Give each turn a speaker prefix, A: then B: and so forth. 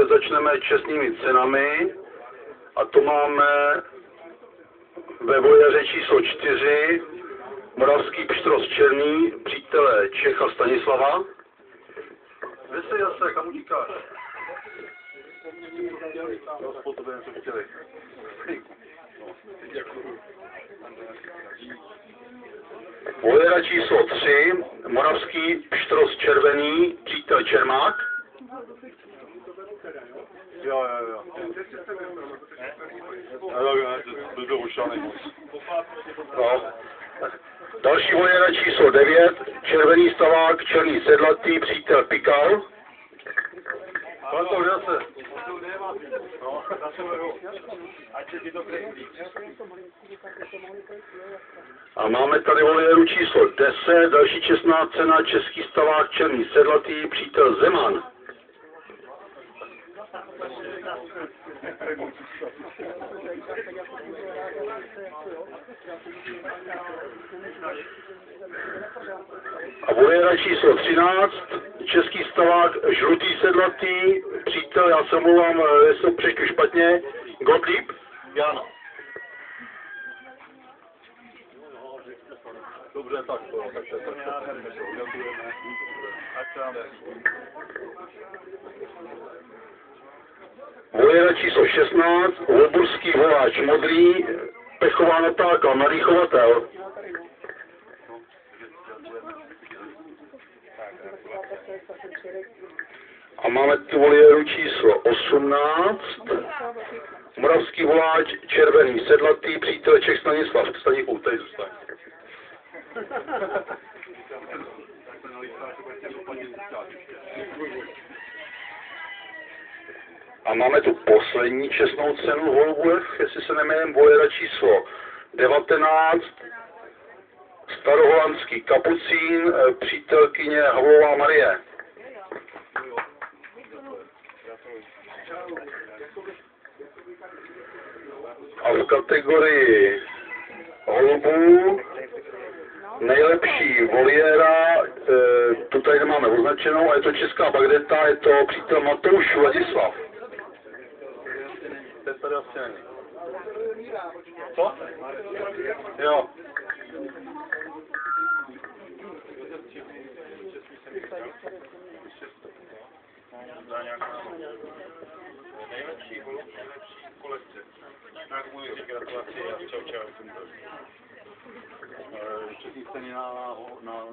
A: začneme čestnými cenami a to máme ve vojaře číslo 4 Moravský pštros Černý, přítele Čecha Stanislava. Kde se jase, kam utíkáš? Po tobě něco chtěli. Vojera číslo 3, Moravský pštros Červený, přítel Čermák. Jo. To byl ušaný moc. No. Další vojera číslo 9, Červený stavák, Černý sedlatý, přítel Pikal. A máme tady voliéru číslo 10, další čestná cena, Český stavák, Černý sedlatý, přítel Zeman. A voliéra číslo 13, Český stavák, Žlutý sedlatý, přítel, já se omlouvám, jestli to přečtu špatně, Gottlieb. Jan. Dobře, tak to voliéra číslo 16, Volburský voláč Modrý, Pechová Natálka, mladý chovatel. A máme tu voliéru číslo 18, Moravský voláč Červený sedlatý, přítel Čech Stanislav. Staníku, tady zůstaň. A máme tu poslední čestnou cenu v Holubech, jestli se nemějím, voliéra číslo 19, Staroholandský kapucín, přítelkyně Havlová Marie. A v kategorii holubů nejlepší voliéra, tu tady nemáme označenou, a je to Česká Bagdeta, je to přítel Matouš Vladislav. To je tady asi není. Co? Jo.
B: Nejlepší holub, nejlepší kolekce. Tak můj gratulaci a čau.
A: Čestný ceny na